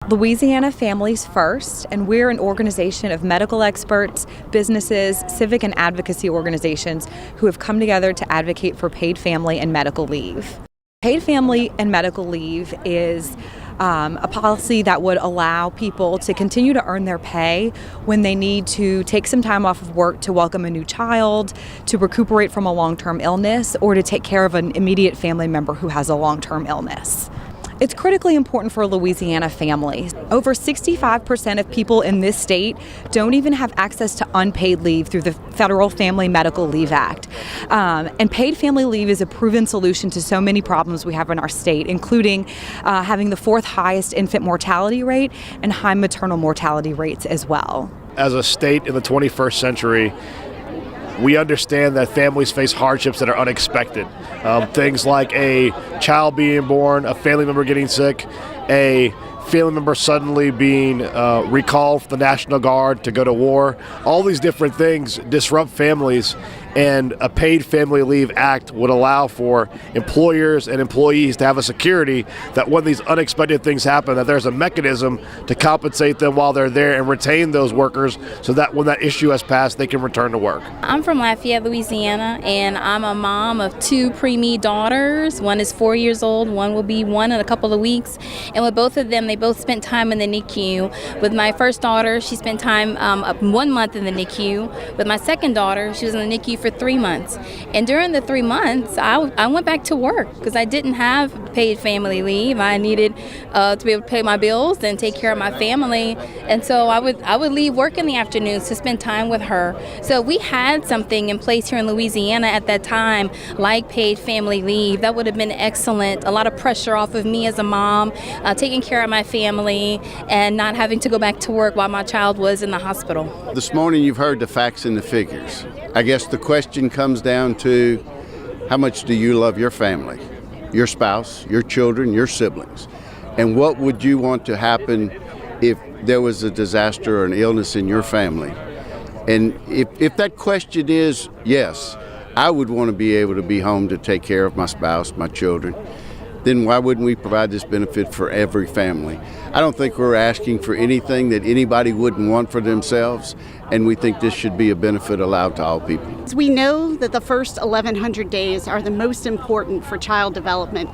Louisiana Families First, and we're an organization of medical experts, businesses, civic and advocacy organizations who have come together to advocate for paid family and medical leave. Paid family and medical leave is a policy that would allow people to continue to earn their pay when they need to take some time off of work to welcome a new child, to recuperate from a long-term illness, or to take care of an immediate family member who has a long-term illness. It's critically important for Louisiana families. Over 65% of people in this state don't even have access to unpaid leave through the Federal Family Medical Leave Act. And paid family leave is a proven solution to so many problems we have in our state, including having the fourth highest infant mortality rate and high maternal mortality rates as well. As a state in the 21st century, we understand that families face hardships that are unexpected. Things like a child being born, a family member getting sick, a family member suddenly being recalled from the National Guard to go to war. All these different things disrupt families, and a paid family leave act would allow for employers and employees to have a security that when these unexpected things happen, that there's a mechanism to compensate them while they're there and retain those workers so that when that issue has passed, they can return to work. I'm from Lafayette, Louisiana, and I'm a mom of two preemie daughters. One is 4 years old, one will be one in a couple of weeks. And with both of them, they both spent time in the NICU. With my first daughter, she spent time 1 month in the NICU. With my second daughter, she was in the NICU for 3 months. And during the 3 months, I went back to work because I didn't have paid family leave. I needed to be able to pay my bills and take care of my family. And so I would leave work in the afternoons to spend time with her. So we had something in place here in Louisiana at that time, like paid family leave. That would have been excellent. A lot of pressure off of me as a mom, taking care of my family and not having to go back to work while my child was in the hospital. This morning you've heard the facts and the figures. I guess the question comes down to how much do you love your family, your spouse, your children, your siblings? And what would you want to happen if there was a disaster or an illness in your family? And if that question is yes, I would want to be able to be home to take care of my spouse, my children, then why wouldn't we provide this benefit for every family? I don't think we're asking for anything that anybody wouldn't want for themselves, and we think this should be a benefit allowed to all people. We know that the first 1,100 days are the most important for child development,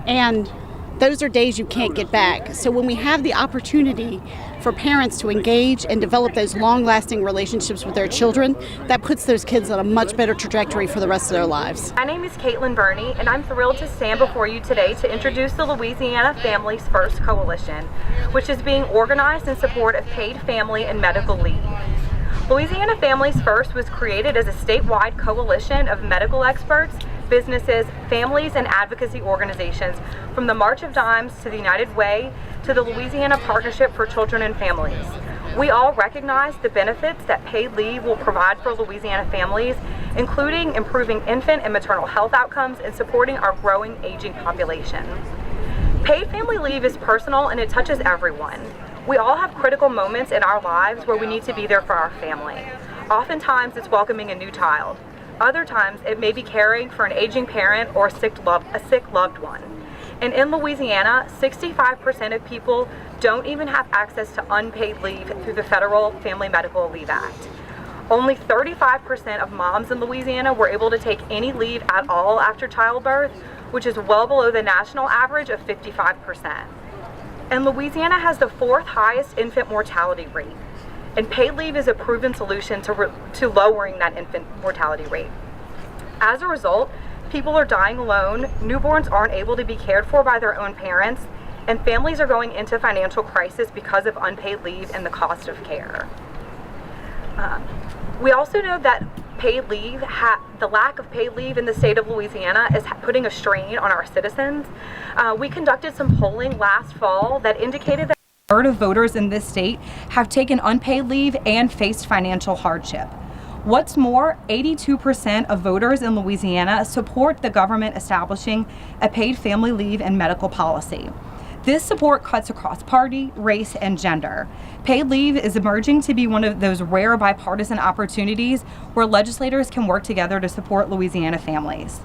and those are days you can't get back. So when we have the opportunity for parents to engage and develop those long-lasting relationships with their children, that puts those kids on a much better trajectory for the rest of their lives. My name is Caitlin Burney, and I'm thrilled to stand before you today to introduce the Louisiana Families First Coalition, which is being organized in support of paid family and medical leave. Louisiana Families First was created as a statewide coalition of medical experts, businesses, families, and advocacy organizations, from the March of Dimes to the United Way to the Louisiana Partnership for Children and Families. We all recognize the benefits that paid leave will provide for Louisiana families, including improving infant and maternal health outcomes and supporting our growing aging population. Paid family leave is personal and it touches everyone. We all have critical moments in our lives where we need to be there for our family. Oftentimes it's welcoming a new child. Other times it may be caring for an aging parent or a sick loved one. And in Louisiana, 65% of people don't even have access to unpaid leave through the Federal Family Medical Leave Act. Only 35% of moms in Louisiana were able to take any leave at all after childbirth, which is well below the national average of 55%. And Louisiana has the fourth highest infant mortality rate. And paid leave is a proven solution to lowering that infant mortality rate. As a result, people are dying alone, newborns aren't able to be cared for by their own parents, and families are going into financial crisis because of unpaid leave and the cost of care. We also know that paid leave, the lack of paid leave in the state of Louisiana is putting a strain on our citizens. We conducted some polling last fall that indicated that a third of voters in this state have taken unpaid leave and faced financial hardship. What's more, 82% of voters in Louisiana support the government establishing a paid family leave and medical policy. This support cuts across party, race, and gender. Paid leave is emerging to be one of those rare bipartisan opportunities where legislators can work together to support Louisiana families.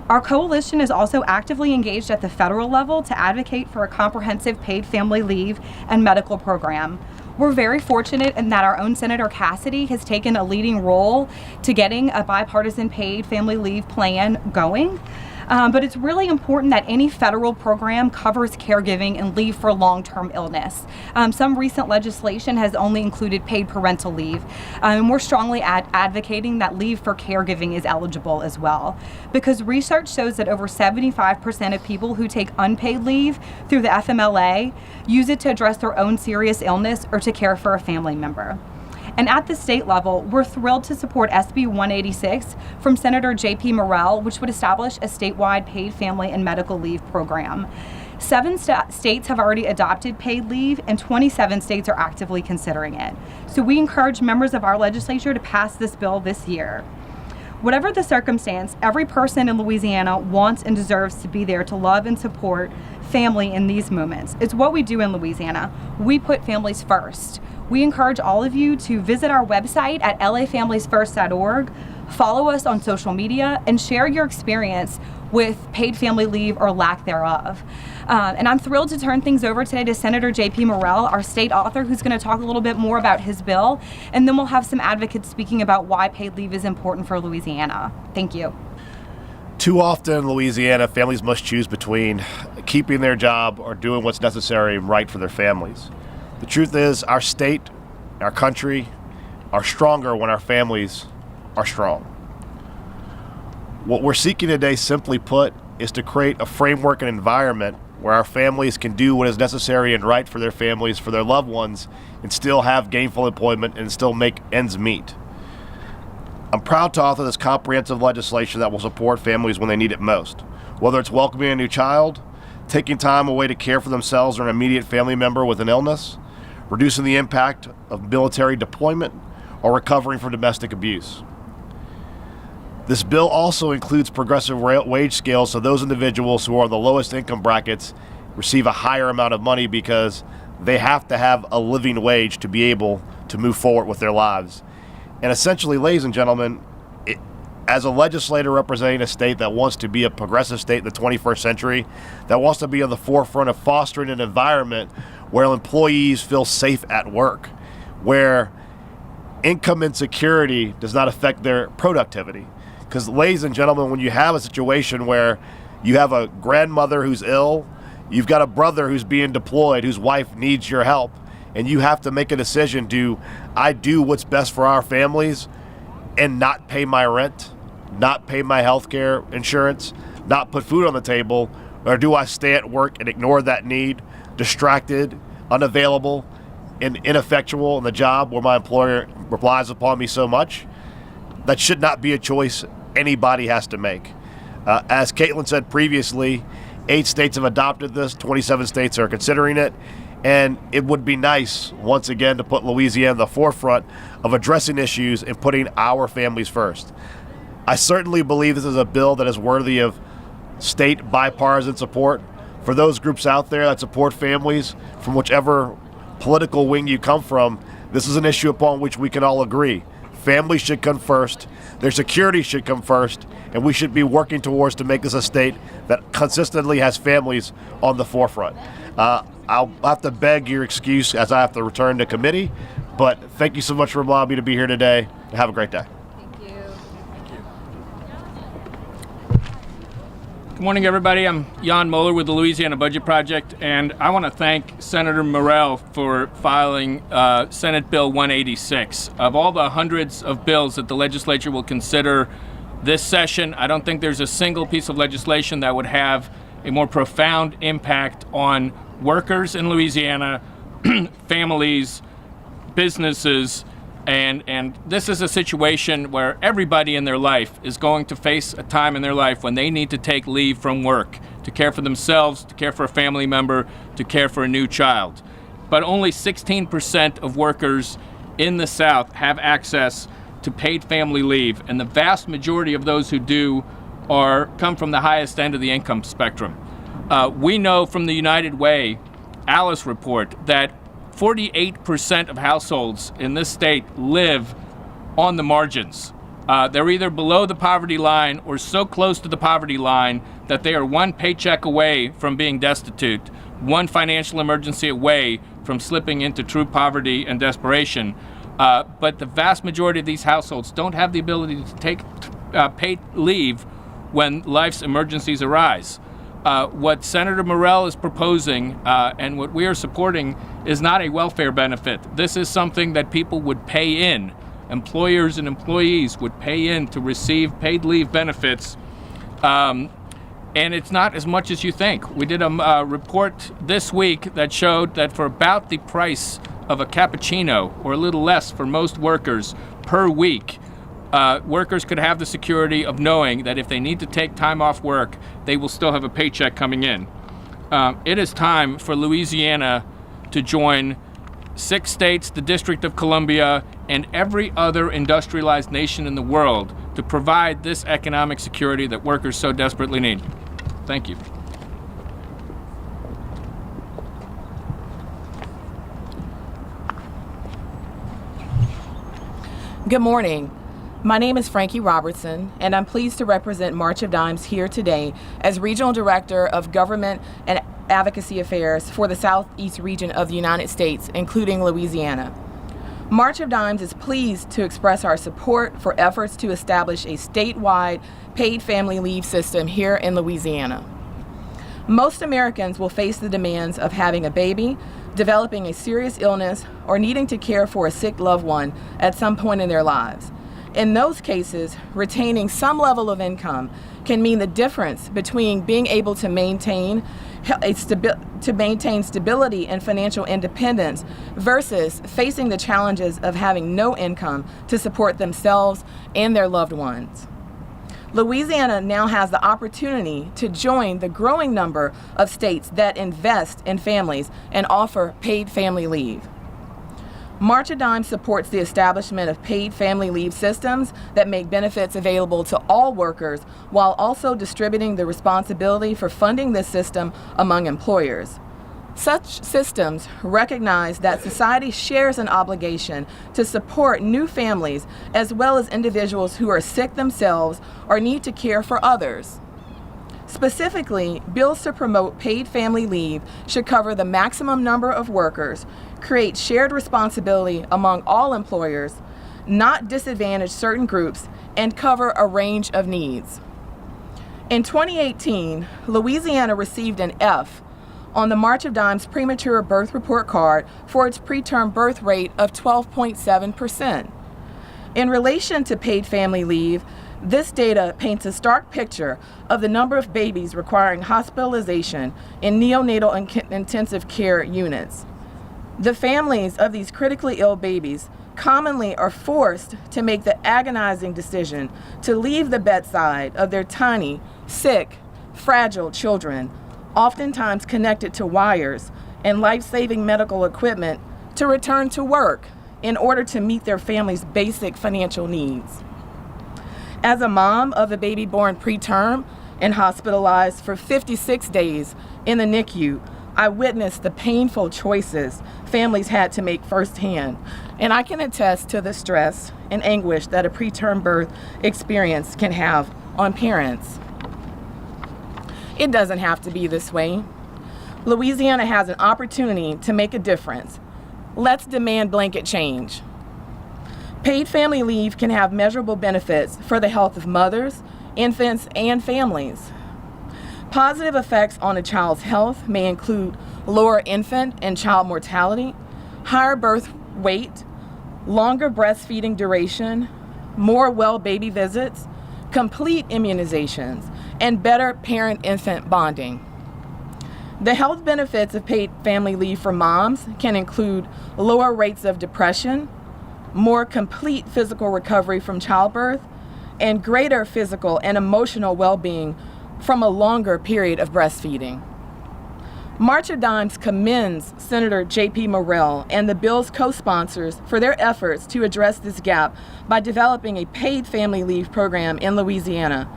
Our coalition is also actively engaged at the federal level to advocate for a comprehensive paid family leave and medical program. We're very fortunate in that our own Senator Cassidy has taken a leading role to getting a bipartisan paid family leave plan going. But it's really important that any federal program covers caregiving and leave for long-term illness. Some recent legislation has only included paid parental leave, and we're strongly advocating that leave for caregiving is eligible as well, because research shows that over 75% of people who take unpaid leave through the FMLA use it to address their own serious illness or to care for a family member. And at the state level, we're thrilled to support SB 186 from Senator J.P. Morrell, which would establish a statewide paid family and medical leave program. 7 states have already adopted paid leave, and 27 states are actively considering it. So we encourage members of our legislature to pass this bill this year. Whatever the circumstance, every person in Louisiana wants and deserves to be there to love and support family in these moments. It's what we do in Louisiana. We put families first. We encourage all of you to visit our website at lafamiliesfirst.org, follow us on social media, and share your experience with paid family leave or lack thereof. And I'm thrilled to turn things over today to Senator J.P. Morrell, our state author, who's going to talk a little bit more about his bill, and then we'll have some advocates speaking about why paid leave is important for Louisiana. Thank you. Too often in Louisiana, families must choose between keeping their job or doing what's necessary and right for their families. The truth is, our state, our country, are stronger when our families are strong. What we're seeking today, simply put, is to create a framework and environment where our families can do what is necessary and right for their families, for their loved ones, and still have gainful employment and still make ends meet. I'm proud to author this comprehensive legislation that will support families when they need it most. Whether it's welcoming a new child, taking time away to care for themselves or an immediate family member with an illness, reducing the impact of military deployment, or recovering from domestic abuse. This bill also includes progressive wage scales so those individuals who are in the lowest income brackets receive a higher amount of money because they have to have a living wage to be able to move forward with their lives. And essentially, ladies and gentlemen, as a legislator representing a state that wants to be a progressive state in the 21st century, that wants to be on the forefront of fostering an environment where employees feel safe at work, where income insecurity does not affect their productivity. Because, ladies and gentlemen, when you have a situation where you have a grandmother who's ill, you've got a brother who's being deployed, whose wife needs your help, and you have to make a decision, do I do what's best for our families and not pay my rent, not pay my health care insurance, not put food on the table, or do I stay at work and ignore that need, distracted, unavailable, and ineffectual in the job where my employer relies upon me so much? That should not be a choice anybody has to make. As Caitlin said previously, 8 states have adopted this, 27 states are considering it, and it would be nice, once again, to put Louisiana in the forefront of addressing issues and putting our families first. I certainly believe this is a bill that is worthy of state bipartisan support. For those groups out there that support families, from whichever political wing you come from, this is an issue upon which we can all agree. Families should come first, their security should come first, and we should be working towards to make this a state that consistently has families on the forefront. I'll have to beg your excuse as I have to return to committee, but thank you so much for allowing me to be here today, and have a great day. Good morning, everybody. I'm Jan Moeller with the Louisiana Budget Project, and I want to thank Senator Morrell for filing Senate Bill 186. Of all the hundreds of bills that the legislature will consider this session, I don't think there's a single piece of legislation that would have a more profound impact on workers in Louisiana, families, businesses, and this is a situation where everybody in their life is going to face a time in their life when they need to take leave from work to care for themselves, to care for a family member, to care for a new child. But only 16% of workers in the South have access to paid family leave, and the vast majority of those who do come from the highest end of the income spectrum. We know from the United Way Alice report that 48% of households in this state live on the margins They're either below the poverty line or so close to the poverty line that they are one paycheck away from being destitute, one financial emergency away from slipping into true poverty and desperation. But the vast majority of these households don't have the ability to take paid leave when life's emergencies arise. What Senator Morell is proposing and what we are supporting is not a welfare benefit. This is something that people would pay in. Employers and employees would pay in to receive paid leave benefits. And it's not as much as you think. We did a report this week that showed that for about the price of a cappuccino, or a little less for most workers per week, workers could have the security of knowing that if they need to take time off work, they will still have a paycheck coming in. It is time for Louisiana to join 6 states, the District of Columbia, and every other industrialized nation in the world to provide this economic security that workers so desperately need. Thank you. Good morning. My name is Frankie Robertson, and I'm pleased to represent March of Dimes here today as Regional Director of Government and Advocacy Affairs for the Southeast region of the United States, including Louisiana. March of Dimes is pleased to express our support for efforts to establish a statewide paid family leave system here in Louisiana. Most Americans will face the demands of having a baby, developing a serious illness, or needing to care for a sick loved one at some point in their lives. In those cases, retaining some level of income can mean the difference between being able to maintain stability and financial independence versus facing the challenges of having no income to support themselves and their loved ones. Louisiana now has the opportunity to join the growing number of states that invest in families and offer paid family leave. March of Dimes supports the establishment of paid family leave systems that make benefits available to all workers while also distributing the responsibility for funding this system among employers. Such systems recognize that society shares an obligation to support new families as well as individuals who are sick themselves or need to care for others. Specifically, bills to promote paid family leave should cover the maximum number of workers, create shared responsibility among all employers, not disadvantage certain groups, and cover a range of needs. In 2018, Louisiana received an F on the March of Dimes premature birth report card for its preterm birth rate of 12.7%. In relation to paid family leave, this data paints a stark picture of the number of babies requiring hospitalization in neonatal and intensive care units. The families of these critically ill babies commonly are forced to make the agonizing decision to leave the bedside of their tiny, sick, fragile children, oftentimes connected to wires and life-saving medical equipment, to return to work in order to meet their family's basic financial needs. As a mom of a baby born preterm and hospitalized for 56 days in the NICU, I witnessed the painful choices families had to make firsthand, and I can attest to the stress and anguish that a preterm birth experience can have on parents. It doesn't have to be this way. Louisiana has an opportunity to make a difference. Let's demand blanket change. Paid family leave can have measurable benefits for the health of mothers, infants, and families. Positive effects on a child's health may include lower infant and child mortality, higher birth weight, longer breastfeeding duration, more well baby visits, complete immunizations, and better parent-infant bonding. The health benefits of paid family leave for moms can include lower rates of depression, more complete physical recovery from childbirth, and greater physical and emotional well-being from a longer period of breastfeeding. March of Dimes commends Senator J.P. Morell and the bill's co-sponsors for their efforts to address this gap by developing a paid family leave program in Louisiana.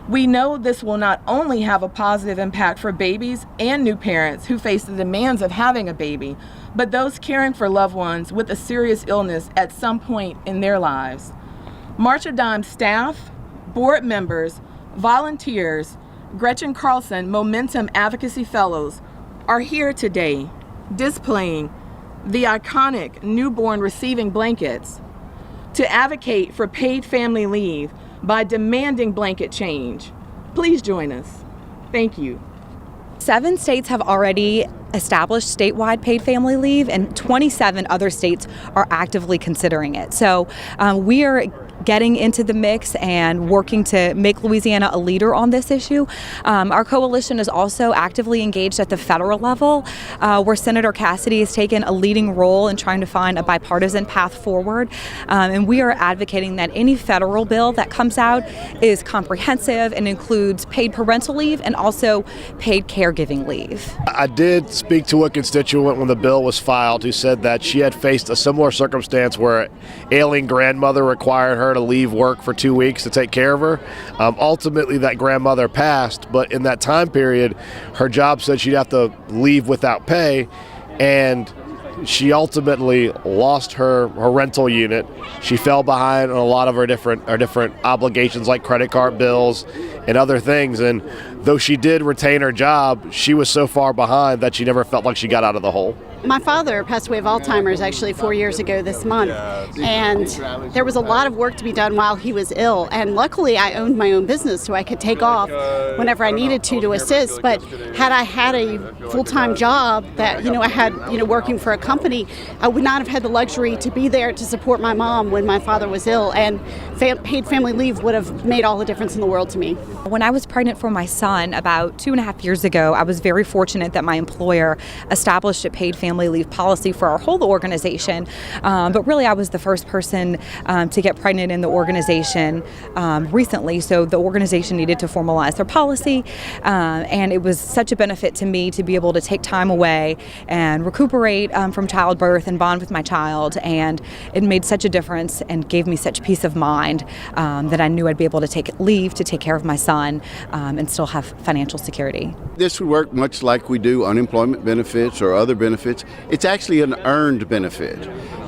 We know this will not only have a positive impact for babies and new parents who face the demands of having a baby, but those caring for loved ones with a serious illness at some point in their lives. March of Dimes staff, board members, volunteers, Gretchen Carlson Momentum Advocacy Fellows are here today displaying the iconic newborn receiving blankets to advocate for paid family leave by demanding blanket change. Please join us. Thank you. 7 states have already established statewide paid family leave, and 27 other states are actively considering it. So we are getting into the mix and working to make Louisiana a leader on this issue. Our coalition is also actively engaged at the federal level, where Senator Cassidy has taken a leading role in trying to find a bipartisan path forward. And we are advocating that any federal bill that comes out is comprehensive and includes paid parental leave and also paid caregiving leave. I did speak to a constituent when the bill was filed who said that she had faced a similar circumstance where an ailing grandmother required her to leave work for 2 weeks to take care of her. Ultimately, that grandmother passed, but in that time period, her job said she'd have to leave without pay, and she ultimately lost her rental unit. She fell behind on a lot of her different obligations like credit card bills and other things, and though she did retain her job, she was so far behind that she never felt like she got out of the hole. My father passed away of Alzheimer's actually 4 years ago this month, and there was a lot of work to be done while he was ill, and luckily I owned my own business so I could take off whenever I needed to assist. But had I had a full-time job that I had working for a company, I would not have had the luxury to be there to support my mom when my father was ill, and paid family leave would have made all the difference in the world to me. When I was pregnant for my son about 2.5 years ago, I was very fortunate that my employer established a paid family leave policy for our whole organization. But really, I was the first person to get pregnant in the organization recently, so the organization needed to formalize their policy. And it was such a benefit to me to be able to take time away and recuperate from childbirth and bond with my child. And it made such a difference and gave me such peace of mind that I knew I'd be able to take leave to take care of my son and still have financial security. This would work much like we do unemployment benefits or other benefits. It's actually an earned benefit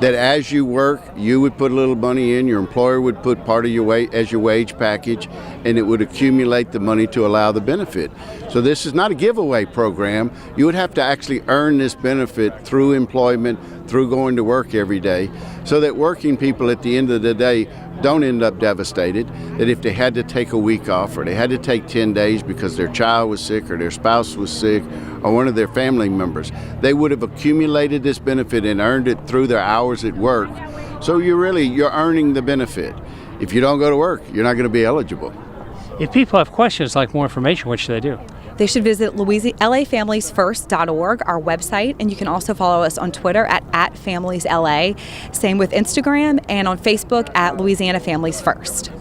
that as you work, you would put a little money in, your employer would put part of your as your wage package, and it would accumulate the money to allow the benefit. So this is not a giveaway program. You would have to actually earn this benefit through employment, through going to work every day, so that working people at the end of the day don't end up devastated, that if they had to take a week off or they had to take 10 days because their child was sick or their spouse was sick or one of their family members, they would have accumulated this benefit and earned it through their hours at work. So you're earning the benefit. If you don't go to work, you're not going to be eligible. If people have questions like more information, what should they do? They should visit LAFamiliesFirst.org, our website, and you can also follow us on Twitter at @FamiliesLA. Same with Instagram, and on Facebook at Louisiana Families First.